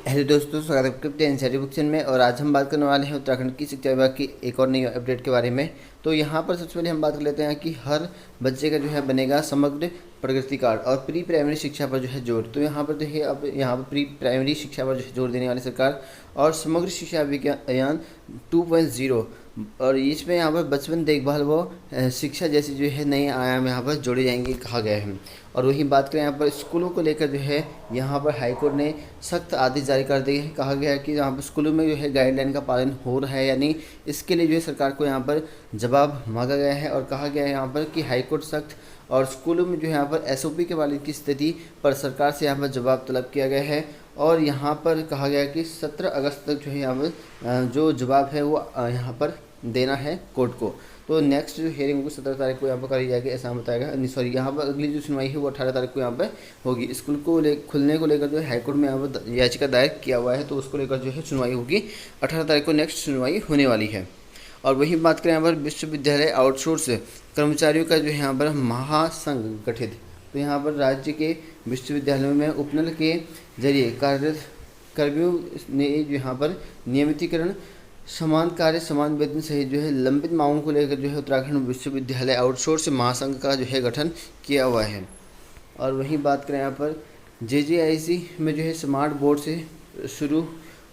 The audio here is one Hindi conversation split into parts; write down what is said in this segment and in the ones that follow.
हेलो दोस्तों, स्वागत है आपके एनसीईआरटी बुक्सन में। और आज हम बात करने वाले हैं उत्तराखंड की शिक्षा विभाग की एक और नई अपडेट के बारे में। तो यहाँ पर सबसे पहले हम बात कर लेते हैं कि हर बच्चे का जो है बनेगा समग्र प्रगति कार्ड और प्री प्राइमरी शिक्षा पर जो है जोर। तो यहाँ पर जो है अब यहाँ पर प्री प्राइमरी शिक्षा पर जो है जोर देने वाली सरकार और समग्र शिक्षा अभियान 2.0 और इसमें यहाँ पर बचपन देखभाल व शिक्षा जैसी जो है नए आयाम यहाँ पर जोड़े जाएंगे कहा गया है। और वही बात करें यहाँ पर स्कूलों को लेकर जो है यहाँ पर हाईकोर्ट ने सख्त आदेश जारी कर दिए हैं। कहा गया है कि यहाँ पर स्कूलों में जो है गाइडलाइन का पालन हो रहा है या नहीं, इसके लिए जो है सरकार को यहाँ पर जवाब मांगा गया है। और कहा गया है यहाँ पर कि हाईकोर्ट सख्त और स्कूलों में जो है यहाँ पर एसओपी के पालन की स्थिति पर सरकार से यहाँ पर जवाब तलब किया गया है। और यहाँ पर कहा गया है कि 17 अगस्त तक जो है यहाँ पर जो जवाब है वो यहाँ पर देना है कोर्ट को। तो नेक्स्ट जो हियरिंग होगी 17 तारीख को यहाँ पर करी जाएगी, ऐसा बताया सॉरी यहाँ पर अगली जो सुनवाई है वो 18 तारीख को यहाँ पर होगी। स्कूल को खुलने को लेकर जो है हाईकोर्ट में यहाँ पर याचिका दायर किया हुआ है, तो उसको लेकर जो है सुनवाई होगी 18 तारीख को नेक्स्ट सुनवाई होने वाली है। और वही बात करें यहाँ पर विश्वविद्यालय आउटसोर्स कर्मचारियों का जो है यहाँ पर महासंघ गठित। तो यहाँ पर राज्य के विश्वविद्यालयों में उपनल के जरिए कार्यरत कर्मियों ने जो यहाँ पर नियमितीकरण, समान कार्य समान वेतन सहित जो है लंबित मांगों को लेकर जो है उत्तराखंड विश्वविद्यालय आउटसोर्स महासंघ का जो है गठन किया हुआ है। और वहीं बात करें यहाँ पर जेजेआईसी में जो है स्मार्ट बोर्ड से शुरू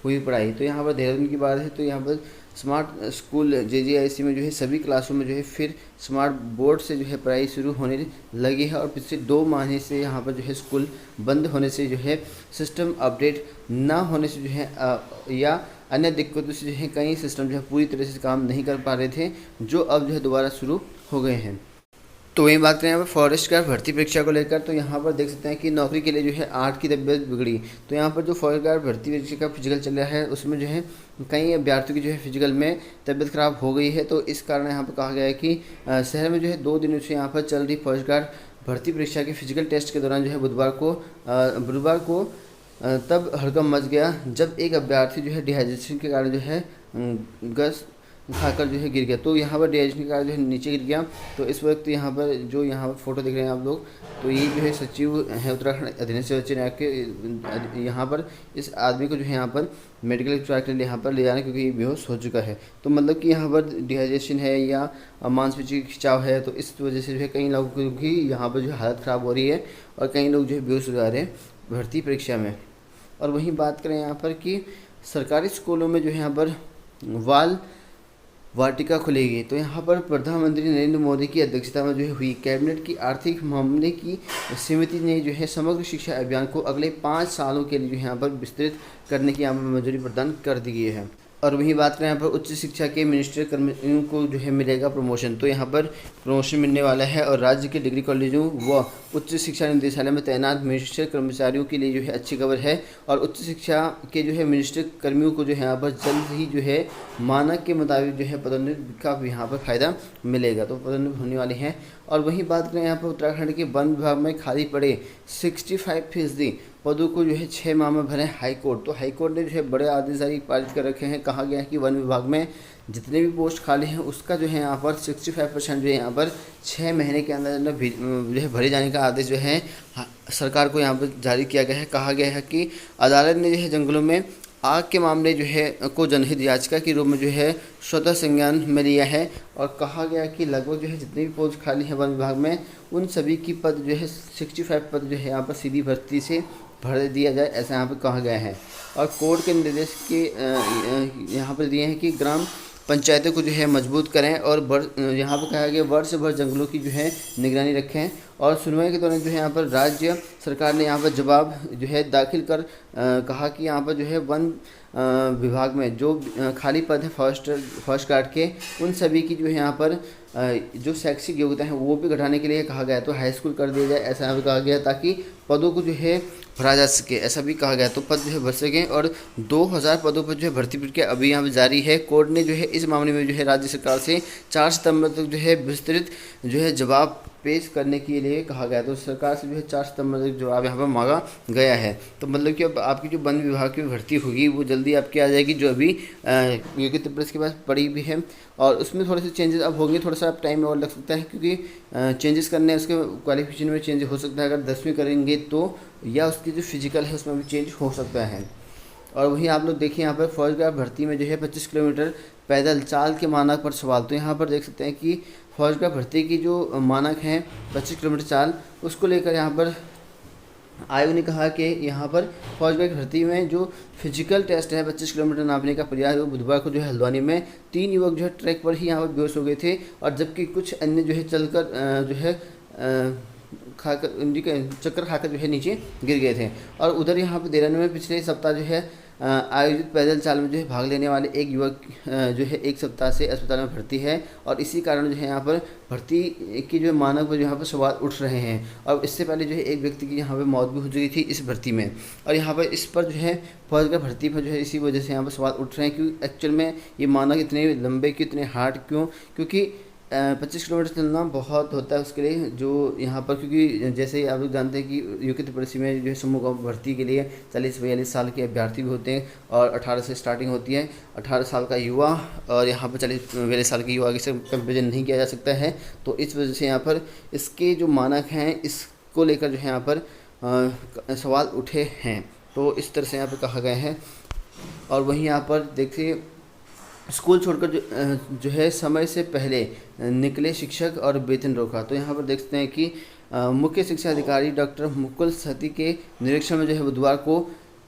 हुई पढ़ाई। तो यहाँ पर देहरादून की बात है, तो यहाँ पर स्मार्ट स्कूल जेजेआईसी में जो है सभी क्लासों में जो है फिर स्मार्ट बोर्ड से जो है पढ़ाई शुरू होने लगी है। और पिछले 2 महीने से यहाँ पर जो है स्कूल बंद होने से जो है सिस्टम अपडेट ना होने से जो है या अन्य दिक्कतों से जो है कई सिस्टम जो है पूरी तरह से काम नहीं कर पा रहे थे, जो अब जो है दोबारा शुरू हो गए हैं। तो वही बात करें यहाँ पर फॉरेस्ट गार्ड भर्ती परीक्षा को लेकर, तो यहाँ पर देख सकते हैं कि नौकरी के लिए जो है 8 की तबीयत बिगड़ी। तो यहाँ पर जो फॉरेस्ट गार्ड भर्ती परीक्षा का फिजिकल चल रहा है उसमें जो है कई अभ्यर्थियों की जो है फिजिकल में तबीयत खराब हो गई है। तो इस कारण यहाँ पर कहा गया है कि शहर में जो है 2 दिनों से यहाँ पर चल रही फॉरेस्ट गार्ड भर्ती परीक्षा के फिजिकल टेस्ट के दौरान जो है बुधवार को तब हड़कंप मच गया जब एक अभ्यर्थी जो है डिहाइड्रेशन के कारण जो है गैस खाकर जो है गिर गया। तो यहाँ पर डिहाइड्रेशन के कारण जो है नीचे गिर गया। तो इस वक्त यहाँ पर जो यहाँ फोटो देख रहे हैं आप लोग, तो ये जो है सचिव है उत्तराखंड अधीनस्थ उच्च न्यायालय के, यहाँ पर इस आदमी को जो है यहाँ पर मेडिकल उपचार के लिए यहाँ पर ले जाना, क्योंकि ये बेहोश हो चुका है। तो मतलब कि यहाँ पर डिहाइड्रेशन है या मांसपेशी खिंचाव है, तो इस वजह से जो है कई लोगों की यहाँ पर जो हालत ख़राब हो रही है और कई लोग जो है बेहोश हो जा रहे हैं भर्ती परीक्षा में। और वहीं बात करें यहाँ पर कि सरकारी स्कूलों में जो है यहाँ पर बाल वाटिका खुलेगी। तो यहाँ पर प्रधानमंत्री नरेंद्र मोदी की अध्यक्षता में जो है हुई कैबिनेट की आर्थिक मामले की समिति ने जो है समग्र शिक्षा अभियान को अगले 5 सालों के लिए जो है यहाँ पर विस्तृत करने की यहाँ पर मंजूरी प्रदान कर दी गई है। और वहीं बात करें यहाँ पर उच्च शिक्षा के मिनिस्ट्री कर्मियों को जो है मिलेगा प्रमोशन। तो यहाँ पर प्रमोशन मिलने वाला है और राज्य के डिग्री कॉलेजों व उच्च शिक्षा निदेशालय में तैनात मिनिस्ट्री कर्मचारियों के लिए जो है अच्छी खबर है। और उच्च शिक्षा के जो है मिनिस्ट्री कर्मियों को जो है यहाँ पर जल्द ही जो है मानक के मुताबिक जो है पदोन्नति का यहाँ पर फ़ायदा मिलेगा। तो पदोन्नति होने वाली है। और वहीं बात करें यहाँ पर उत्तराखंड के वन विभाग में खाली पड़े 65% पदों को जो है 6 माह में भरें हाईकोर्ट। तो हाईकोर्ट ने जो है बड़े आदेश जारी पारित कर रखे हैं। कहा गया है कि वन विभाग में जितने भी पोस्ट खाली हैं उसका जो है यहाँ पर 65% जो है यहाँ पर 6 महीने के अंदर जो है भरे जाने का आदेश जो है सरकार को यहाँ पर जारी किया गया है। कहा गया है कि अदालत ने जो है जंगलों में आग के मामले जो है को जनहित याचिका के रूप में जो है स्वतः संज्ञान में लिया है। और कहा गया कि लगभग जो है जितने भी पोस्ट खाली हैं वन विभाग में उन सभी की पद जो है 65 पद जो है यहाँ पर सीधी भर्ती से भर दिया जाए, ऐसा यहाँ पर कहा गया है। और कोर्ट के निर्देश के यहाँ पर दिए हैं कि ग्राम पंचायतों को जो है मजबूत करें और यहाँ पर कहा गया वर्ष भर जंगलों की जो है निगरानी रखें। और सुनवाई के दौरान जो है यहाँ पर राज्य सरकार ने यहाँ पर जवाब जो है दाखिल कर कहा कि यहाँ पर जो है वन विभाग में जो खाली पद है फर्स्ट गार्ड के उन सभी की जो है यहाँ पर जो शैक्षिक योग्यता है वो भी घटाने के लिए कहा गया। तो हाई स्कूल कर दिया जाए, ऐसा यहाँ पर कहा गया, ताकि पदों को जो है भरा जा सके, ऐसा भी कहा गया। तो पद जो है भर सकें। और 2000 पदों पर जो है भर्ती प्रक्रिया अभी यहाँ पर जारी है। कोर्ट ने जो है इस मामले में जो है राज्य सरकार से 4 सितंबर तक जो है विस्तृत जो है जवाब पेश करने के लिए कहा गया। तो सरकार से जो है 4 सितंबर तक जवाब यहाँ पर मांगा गया है। तो मतलब कि अब आपकी जो वन विभाग की भर्ती होगी वो जल्दी आपकी आ जाएगी, जो अभी योग्यता परीक्षा के पास पड़ी भी है। और उसमें थोड़े से चेंजेस अब होंगे, थोड़ा सा अब टाइम और लग सकता है, क्योंकि चेंजेस करने उसके क्वालिफिकेशन में चेंज हो सकता है। अगर 10वीं करेंगे तो या उसकी जो फिजिकल है उसमें भी चेंज हो सकता है। और वहीं आप लोग देखिए यहाँ पर फौज गार्ड भर्ती में जो है 25 किलोमीटर पैदल चाल के मानक पर सवाल। तो यहाँ पर देख सकते हैं कि फौज गार्ड भर्ती की जो मानक हैं 25 किलोमीटर चाल, उसको लेकर यहाँ पर आयोग ने कहा कि यहाँ पर फौज गार्ड भर्ती में जो फिजिकल टेस्ट है 25 किलोमीटर नापने का प्रयास, बुधवार को जो है हल्द्वानी में 3 युवक जो है ट्रैक पर ही यहाँ पर बेहोश हो गए थे, और जबकि कुछ अन्य जो है चलकर जो है खाकर उनकी चक्कर खाकर जो है नीचे गिर गए थे। और उधर यहाँ पर देहरादून में पिछले सप्ताह जो है आयोजित पैदल चाल में जो है भाग लेने वाले एक युवक जो है 1 सप्ताह से अस्पताल में भर्ती है, और इसी कारण जो है यहाँ पर भर्ती की जो है मानक पर यहाँ पर सवाल उठ रहे हैं। और इससे पहले जो है एक व्यक्ति की यहाँ पर मौत भी हो चुकी थी इस भर्ती में, और यहाँ पर इस पर जो है फौज गार्ड भर्ती पर जो है इसी वजह से यहाँ पर सवाल उठ रहे हैं कि एक्चुअल में ये मानक इतने लंबे क्यों, इतने हार्ड क्यों, क्योंकि 25 किलोमीटर चलना बहुत होता है उसके लिए जो यहाँ पर, क्योंकि जैसे ही आप लोग जानते हैं कि यूके त्रिपुरा में जो है समूह भर्ती के लिए 40-42 साल के अभ्यर्थी भी होते हैं, और 18 से स्टार्टिंग होती है। 18 साल का युवा और यहाँ पर 40-42 साल के युवा से कंपेरिजन नहीं किया जा सकता है। तो इस वजह से यहाँ पर इसके जो मानक हैं इसको लेकर जो है यहाँ पर सवाल उठे हैं। तो इस तरह से यहाँ पर कहा गया है। और वहीं यहाँ पर देखिए स्कूल छोड़कर जो है समय से पहले निकले शिक्षक और वेतन रोका। तो यहाँ पर देख सकते हैं कि मुख्य शिक्षा अधिकारी डॉक्टर मुकुल सती के निरीक्षण में जो है बुधवार को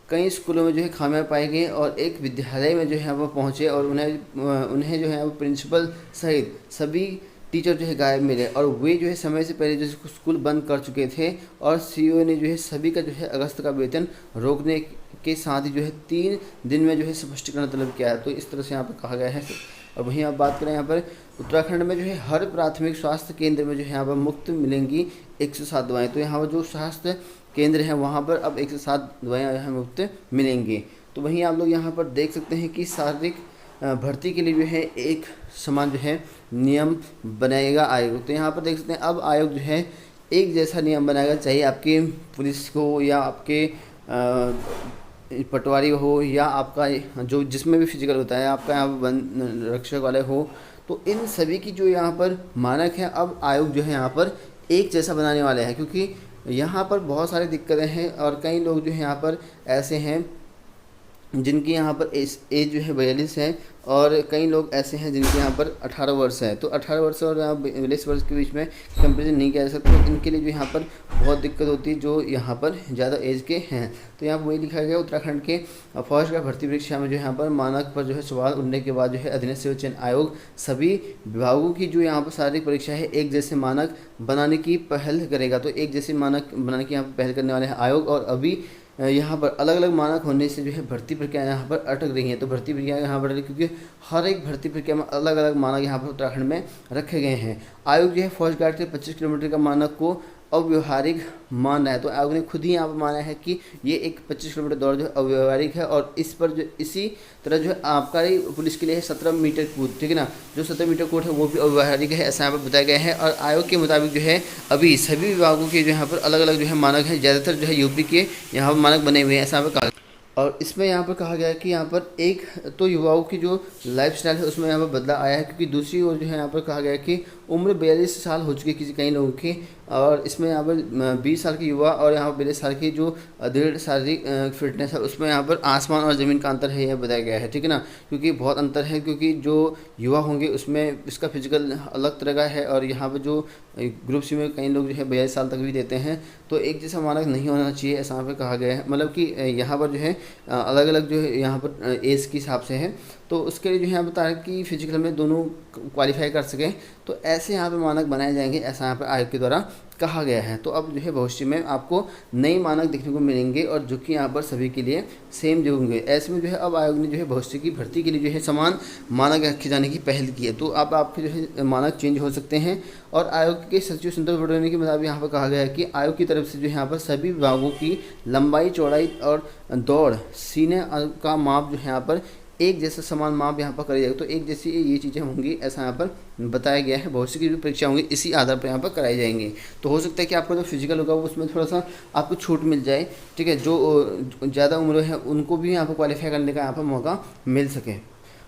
कई स्कूलों में जो है खामियां पाई गई, और एक विद्यालय में जो है वो पहुँचे और उन्हें जो है वो प्रिंसिपल सहित सभी टीचर जो है गायब मिले, और वे जो है समय से पहले जो है स्कूल बंद कर चुके थे। और सीईओ ने जो है सभी का जो है अगस्त का वेतन रोकने के साथ ही जो है 3 दिन में जो है स्पष्टीकरण तलब किया है। तो इस तरह से यहाँ पर कहा गया है। और वहीं आप बात करें यहाँ पर उत्तराखंड में जो है हर प्राथमिक स्वास्थ्य केंद्र में जो है यहाँ पर मुफ्त मिलेंगी 107 दवाएँ। तो यहाँ पर जो स्वास्थ्य केंद्र हैं वहाँ पर अब 107 दवाएँ यहाँ मुफ्त मिलेंगी। तो वहीं आप लोग यहाँ पर देख सकते हैं कि शारीरिक भर्ती के लिए जो है एक समान जो है नियम बनाएगा आयोग। तो यहाँ पर देख सकते हैं अब आयोग जो है एक जैसा नियम बनाएगा, चाहे आपके पुलिस को या आपके पटवारी हो या आपका जो जिसमें भी फिजिकल होता है, आपका यहाँ वन रक्षक वाले हो, तो इन सभी की जो यहाँ पर मानक है अब आयोग जो है यहाँ पर एक जैसा बनाने वाले हैं। क्योंकि यहाँ पर बहुत सारी दिक्कतें हैं और कई लोग जो है यहाँ पर ऐसे हैं जिनकी यहाँ पर एज जो है 42 है, और कई लोग ऐसे हैं जिनके यहाँ पर 18 वर्ष है। तो 18 वर्ष और 42 वर्ष के बीच में कंपेरिजन नहीं किया जा सकता। तो इनके लिए जो यहाँ पर बहुत दिक्कत होती है जो यहाँ पर ज़्यादा एज के हैं। तो यहाँ पर वही लिखा गया उत्तराखंड के फौज का भर्ती परीक्षा में जो यहाँ पर मानक पर जो है सवाल उठने के बाद जो है अधीनस्थ सेवा चयन आयोग सभी विभागों की जो यहाँ पर शारीरिक परीक्षा है एक जैसे मानक बनाने की पहल करेगा। तो एक जैसे मानक बनाने की यहाँ पर पहल करने वाले हैं आयोग। और अभी यहाँ पर अलग अलग मानक होने से जो है भर्ती प्रक्रिया यहाँ पर अटक रही है। तो भर्ती प्रक्रिया यहाँ पर क्योंकि हर एक भर्ती प्रक्रिया में अलग अलग मानक यहाँ पर उत्तराखंड में रखे गए हैं। आयोग जो है फौज गार्ड के 25 किलोमीटर का मानक को अव्यवहारिक मान रहा है। तो आयोग ने खुद ही यहाँ पर माना है कि ये एक 25 किलोमीटर दौड़ जो है अव्यवहारिक है, और इस पर जो इसी तरह जो है आबकारी पुलिस के लिए है 17 मीटर कूद, ठीक है ना, जो 17 मीटर कूद है वो भी अव्यवहारिक है, ऐसा यहाँ पर बताया गया है। और आयोग के मुताबिक जो है अभी सभी विभागों के जो यहाँ पर अलग अलग जो है मानक हैं, ज़्यादातर जो है यूपी के यहाँ पर मानक बने हुए हैं, ऐसा यहाँ पर कहा। और इसमें यहाँ पर कहा गया है कि यहाँ पर एक तो युवाओं की जो लाइफस्टाइल है उसमें यहाँ पर बदलाव आया है, क्योंकि दूसरी ओर जो है यहाँ पर कहा गया है कि उम्र 42 साल हो चुकी है कई लोगों की, और इसमें यहाँ पर 20 साल के युवा और यहाँ पर 42 साल की जो दृढ़ शारीरिक फिटनेस है उसमें यहाँ पर आसमान और ज़मीन का अंतर है यह बताया गया है, ठीक है ना। क्योंकि बहुत अंतर है, क्योंकि जो युवा होंगे उसमें इसका फिजिकल अलग तरह का है, और यहाँ पर जो ग्रुप सी में कई लोग जो है 42 साल तक भी देते हैं। तो एक जैसा मानक नहीं होना चाहिए, ऐसा यहाँ पर कहा गया है। मतलब कि यहाँ पर जो है अलग अलग जो है यहाँ पर एज के हिसाब से है, तो उसके लिए जो है यहाँ बता रहे कि फिजिकल में दोनों क्वालिफाई कर सकें, तो ऐसे यहाँ पे मानक बनाए जाएंगे, ऐसा यहाँ पर आयोग के द्वारा कहा गया है। तो अब जो है भविष्य में आपको नए मानक देखने को मिलेंगे, और जो कि यहाँ पर सभी के लिए सेम जो होंगे। ऐसे में जो है अब आयोग ने जो है भविष्य की भर्ती के लिए जो है समान मानक रखे जाने की पहल की है। तो अब आपके जो है मानक चेंज हो सकते हैं। और आयोग के सचिव संतोष बडोनी के मुताबिक यहाँ पर कहा गया है कि आयोग की तरफ से जो है यहाँ पर सभी विभागों की लंबाई, चौड़ाई और दौड़, सीने का माप जो है यहाँ पर एक जैसा समान माप यहाँ पर करी जाएगी। तो एक जैसी ये चीज़ें होंगी, ऐसा यहाँ पर बताया गया है। भविष्य की जो परीक्षा होंगी इसी आधार पर यहाँ पर कराई जाएंगी। तो हो सकता है कि आपका जो फिजिकल होगा वो उसमें थोड़ा सा आपको छूट मिल जाए, ठीक है, जो ज़्यादा उम्र है उनको भी यहाँ पर क्वालिफाई करने का यहाँ पर मौका मिल सके।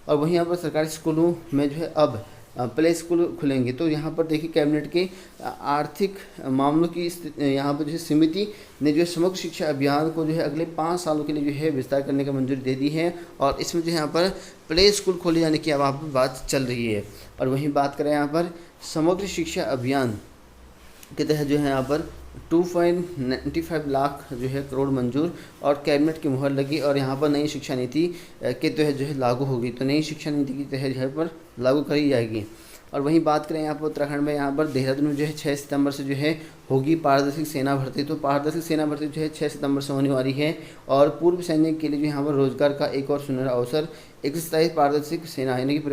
और वहीं यहाँ पर सरकारी स्कूलों में जो है अब प्ले स्कूल खुलेंगे। तो यहाँ पर देखिए कैबिनेट के आर्थिक मामलों की यहाँ पर जो है समिति ने जो है समग्र शिक्षा अभियान को जो है अगले 5 सालों के लिए जो है विस्तार करने का मंजूरी दे दी है और इसमें जो है यहाँ पर प्ले स्कूल खोले जाने की अब वहाँ पर बात चल रही है। और वहीं बात करें यहाँ पर समग्र शिक्षा अभियान के तहत जो है यहाँ पर 2.95 लाख जो है करोड़ मंजूर और कैबिनेट की मुहर लगी और यहाँ पर नई शिक्षा नीति के तहत जो है लागू होगी। तो नई शिक्षा नीति के तहत यहाँ पर लागू करी जाएगी। और वहीं बात करें यहाँ पर उत्तराखंड में यहाँ पर देहरादून में जो है 6 सितंबर से जो है होगी पारदर्शी सेना भर्ती। तो पारदर्शी सेना भर्ती जो है 6 सितंबर से होने वाली है और पूर्व सैनिक के लिए जो यहाँ पर रोजगार का एक और सुनहरा अवसर। 127 पारदर्शी सेना यानी कि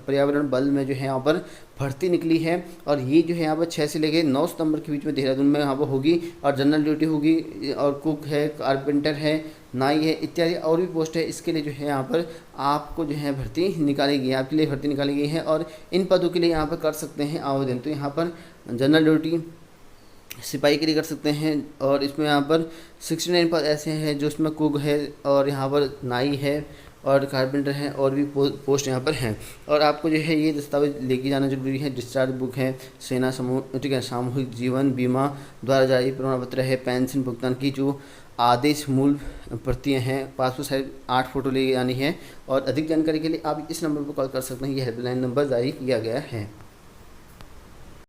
पर्यावरण बल में जो है यहाँ पर भर्ती निकली है और ये जो है यहाँ पर 6 से लेकर 9 सितंबर के बीच में देहरादून में यहाँ पर होगी और जनरल ड्यूटी होगी और कुक है, कारपेंटर है, नाई है इत्यादि और भी पोस्ट है। इसके लिए जो है यहाँ पर आपको जो है भर्ती निकाली गई है, आपके लिए भर्ती निकाली गई है और इन पदों के लिए यहाँ पर कर सकते हैं आवेदन। तो यहाँ पर जनरल ड्यूटी सिपाही के लिए कर सकते हैं और इसमें यहाँ पर 69 पद ऐसे हैं जो इसमें कुक है और यहाँ पर नाई है और कारपेंटर हैं और भी पोस्ट यहाँ पर हैं। और आपको जो है ये दस्तावेज लेके जाना जरूरी है। डिस्चार्ज बुक है, सेना समूह ठीक है, सामूहिक जीवन बीमा द्वारा जारी प्रमाण पत्र है, पेंशन भुगतान की जो आदेश मूल प्रतियाँ हैं, पासपोर्ट साइज 8 फोटो ले जानी है। और अधिक जानकारी के लिए आप इस नंबर पर कॉल कर सकते हैं, ये हेल्पलाइन नंबर जारी किया गया है।